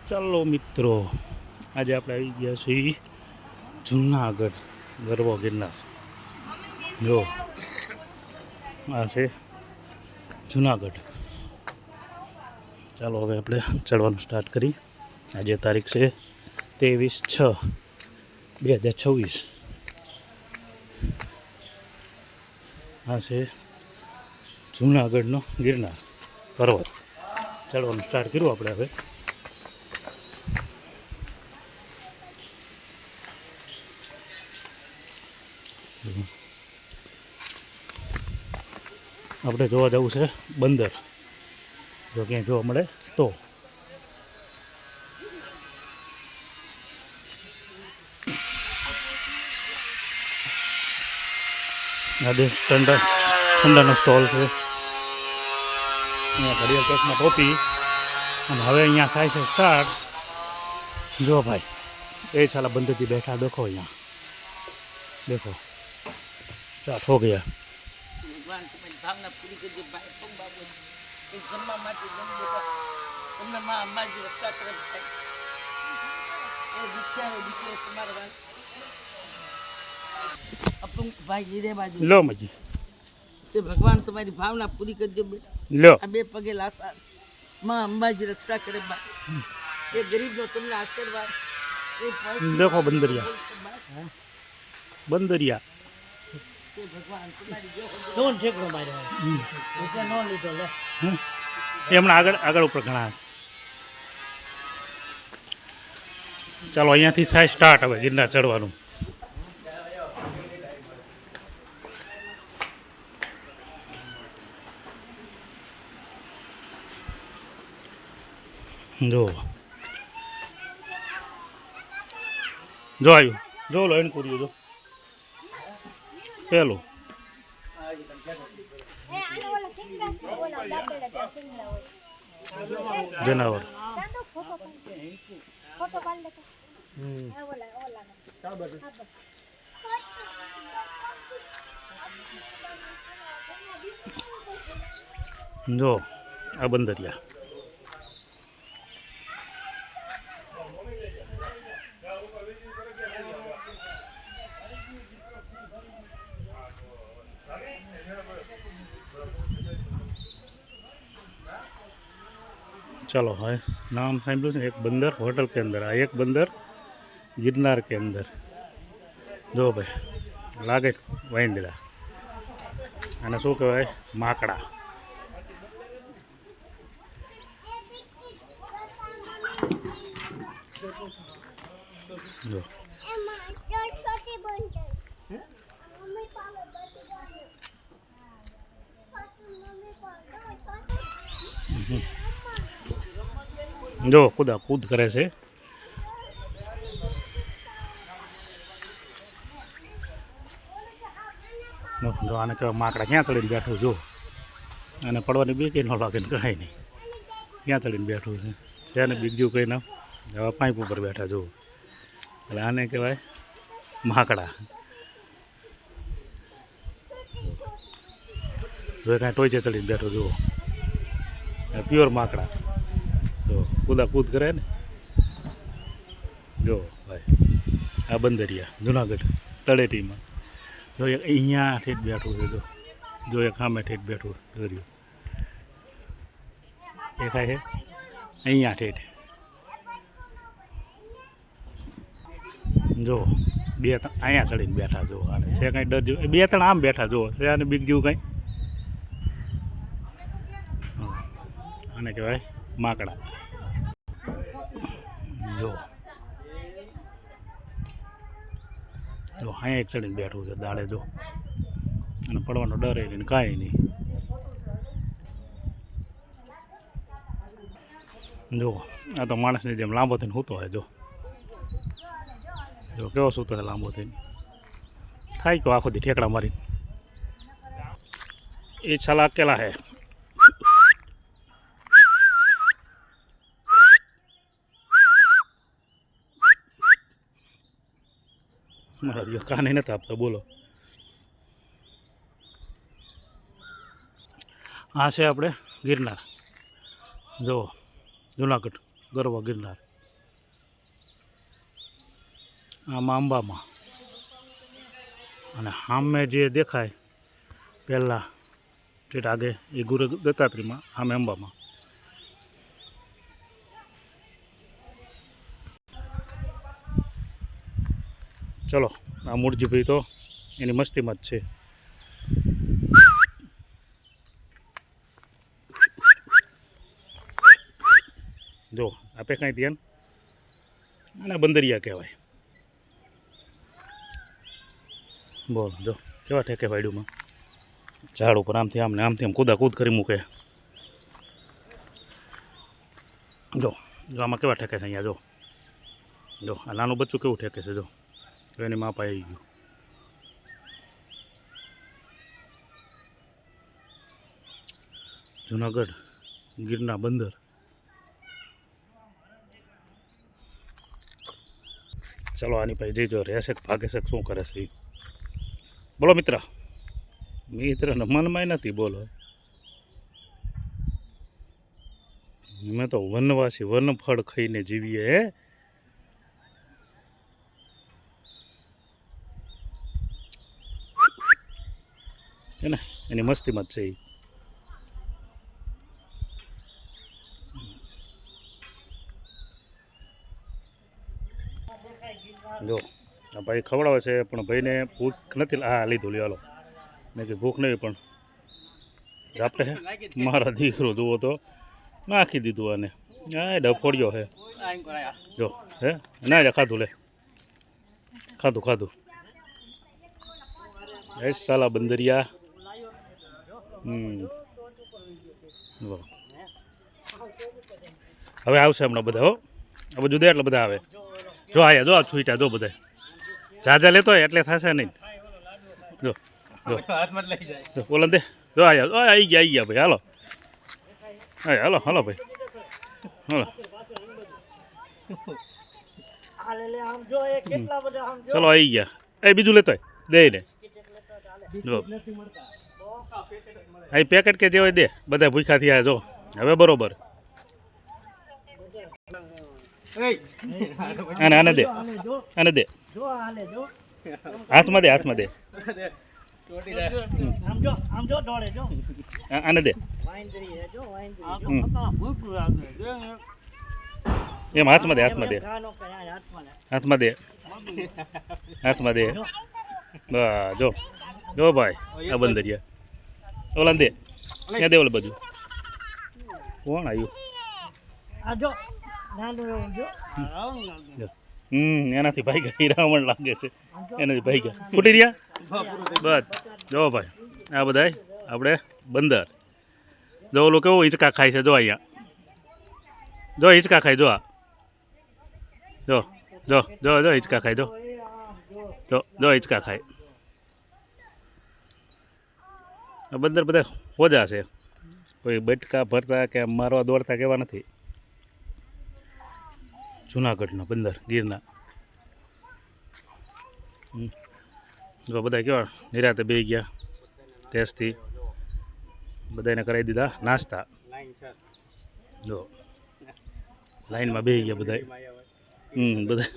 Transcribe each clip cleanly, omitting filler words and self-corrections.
ચાલો મિત્રો, આજે આપણે આવી ગયા છીએ જૂનાગઢ ગરવો ગિરનાર. જો આ છે જૂનાગઢ. ચાલો હવે આપણે ચડવાનું સ્ટાર્ટ કરી. આજે તારીખ છે 23/6/2026. આ છે જૂનાગઢનો ગિરનાર પર્વત. ચડવાનું સ્ટાર્ટ કર્યું આપણે હવે. આપણે જોવા જવું છે બંદર, જો ક્યાંય જોવા મળે તો. આ દેશ ઠંડાનો સ્ટોલ છે. અહીંયા ઘડિયાળ ચશ્મા ટોપી. અને હવે અહીંયા થાય છે સ્ટાર્ટ. જો ભાઈ, એ સાલા બંદરથી બેઠા દેખો અહીંયા, देखो स्टार्ट हो गया. भगवान तुम्हारी भावना पूरी कर दे भाई तुम बाबू इस जन्म माटी जन्म बेटा तुमने मां अम्मा जी रक्षा करे भाई ये दिखा है दिखे तुम्हारे भाई अब तुम भाई ये रे बाजू लो मजी से भगवान तुम्हारी भावना पूरी कर दे बेटा लो अबे पगे लासा मां अम्मा जी रक्षा करे भाई ये गरीब नो तुमने आशीर्वाद देखो बंदरिया बंदरिया भगवान तुम्हारी जो નોન ઠેકડો માર્યો એટલે નો લીધો લે એ હમણાં આગળ ઉપર ઘણા. ચાલો અહીંયાથી થાય સ્ટાર્ટ હવે ગિરનાર ચડવાનું. જો જો આવ્યું, જો લો એને કર્યું, જો પેલું જનાવર. જો આ બંદરિયા. चलो है नाम साइंपल एक बंदर होटल के अंदर, आ एक बंदर गिरनार के अंदर. जो भाई लागे वाइंडला અને શું કહેવાય માકડા. જો જો કૂદા કૂદ કરે છે. જો આને કહેવાય માકડા. ક્યાં ચડીને બેઠું જો, અને પડવાની બીક ન લાગે ને કાંઈ નહીં. ક્યાં ચડીને બેઠું છે ને બીજું કંઈ ના. હવે પાઇપ ઉપર બેઠા જુઓ, એટલે આને કહેવાય માકડા. જો કાંઈ ટોચે ચડીને બેઠો જુઓ, પ્યોર માકડા. જો કૂદા કૂદ કરે ને. જો ભાઈ આ બંદરિયા જુનાગઢ તળેટીમાં. જો એક અહીંયા ઠેઠ બેઠું છે. જો એક સામે ઠેઠ બેઠું દોર્યું દેખાય છે અહીંયા ઠેઠ. જો બે ત્રણ અહીંયા ચડીને બેઠા. જો આને છે કાંઈ ડર જેવું. બે ત્રણ આમ બેઠા જુઓ છે, આને બીક જેવું કાંઈ. આને કહેવાય માકડા. જો જો અહીંયા એક ચડીને બેઠું છે દાડે. જો અને પડવાનો ડર એ નહીં, કાંઈ નહીં. જો આ તો માણસની જેમ લાંબો થઈને સૂતો હોય. જો કેવો સૂતો છે લાંબો થઈને. થાય કહો આખો દી ઠેકડા મારી. એ છાલા અકેલા હે. મારા કાને નથી આપતા. બોલો આ છે આપણે ગિરનાર. જો જુનાગઢ ગરવા ગિરનાર. આમાં અંબામાં અને સામે જે દેખાય પહેલાં ઠેઠ આગે એ ગુરુ દત્તાત્રેયમાં, સામે અંબામાં. ચલો આ મૂળજીભાઈ તો એની મસ્તીમાં જ છે. જો આપે કાંઈ ધ્યાન, અને બંદરિયા કહેવાય. બોલો જો કેવા ઠેકે વાડ્યુંમાં, ઝાડ ઉપર આમથી આમ કૂદા કૂદ કરી મૂકે. જો જો આમાં કેવા ઠેકે છે અહીંયા. જો આ નાનું બચ્ચું કેવું ઠેકે છે. જો એની માપા આવી ગયું. જુનાગઢ ગીરના બંદર. ચલો આની પાસે જઈજો, રહેશે કે ભાગે છે શું કરે છે. બોલો મિત્ર. મિત્રને મનમાં નથી. બોલો અમે તો વનવાસી, વનફળ ખાઈને જીવીએ. હે ને એની મસ્તીમાં જ છે એ. જો આ ભાઈ ખવડાવે છે, પણ ભાઈને ભૂખ નથી. હા લીધું લ્યો. હાલો મેં કે ભૂખ નહીં, પણ આપણે મારા દીકરો જુઓ તો નાખી દીધું આને. હા ડફોડ્યો હે. જો હે ના ખાધું. લે ખાધું. એ સાલા બંદરિયા. બોલો હવે આવશે હમણાં બધા. હો આ બધું દે એટલે બધા આવે. જો આયા જો આ છૂટા જો બધા ઝાઝા લેતો હોય એટલે થશે નહીં. જો જો બોલો દે. જો આયા આવી ગયા ભાઈ. હાલો હાલો ભાઈ હાલો. ચલો આવી ગયા. એ બીજું લેતો હોય દે ને. જો અહીં પેકેટ કે જે હોય દે. બધા ભૂખ્યા થયા. જો હવે બરોબર. આને દે. હાથમાં દે. આને દે. એમ હાથમાં દે. જો જો ભાઈ આ બંદરિયા. ઓલા દે. ત્યાં દે. ઓલું બધું કોણ આવ્યું? એનાથી ભાઈ ગયા. હીરામણ લાગે છે એનાથી ભાઈ ગયા. ફૂટી રહ્યા બસ. જો ભાઈ આ બધા આપણે બંદર. જો ઓલું કેવું હિંચકા ખાય છે. જો અહીંયા જો હિંચકા ખાય. જો આ જો હિંચકા ખાય. જો હિંચકા ખાય. આ બંદર બધા હોજા છે. કોઈ બટકા ભરતા કે મારવા દોડતા કેવા નથી. જુનાગઢના બંદર ગીરના. જો બધા કેવા નિરાતે બે ગયા. ટેસ્ટથી બધાને કરાવી દીધા નાસ્તા. જો લાઈનમાં બે ગયા બધા.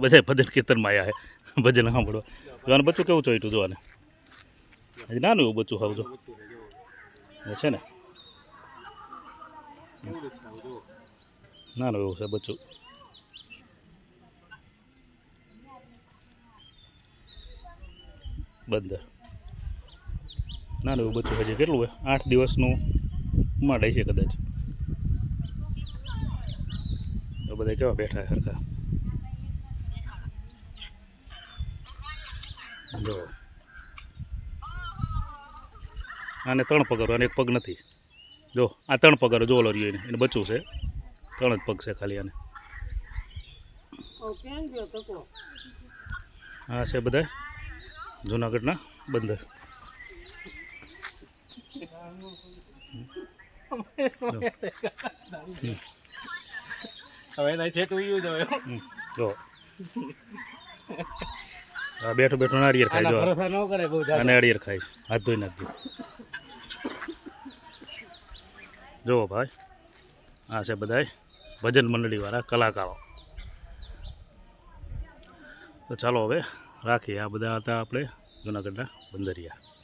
બધા ભજન કીર્તનમાં આવ્યા છે ભજન સાંભળવા. જોવાનું બચ્ચું કેવું ચોઈટું જોવાને. હજી નાનું એવું બચ્ચું ખાવું. જો છે ને નાનું એવું છે બચ્ચું. બંદર નાનું એવું બચ્ચું હજી કેટલું હોય 8 દિવસનું ઉમાડાય છે કદાચ. તો બધા કેવા બેઠા સરખા. જો આને 3 પગારો અને 1 પગ નથી. જો આ 3 પગારો જો ઓલો રહ્યો એને બચ્ચું છે. 3 જ પગ છે ખાલી આને. આ છે બધા જુનાગઢના બંદર. જો આ બેઠું નાળિયેર ખાય. જો આ નાળિયેર ખાય છે. હાથ ધોઈ નાખજો. જુઓ ભાઈ આ છે બધા ભજન મંડળીવાળા કલાકારો. તો ચાલો હવે રાખીએ. આ બધા હતા આપણે જૂનાગઢના બંદરિયા.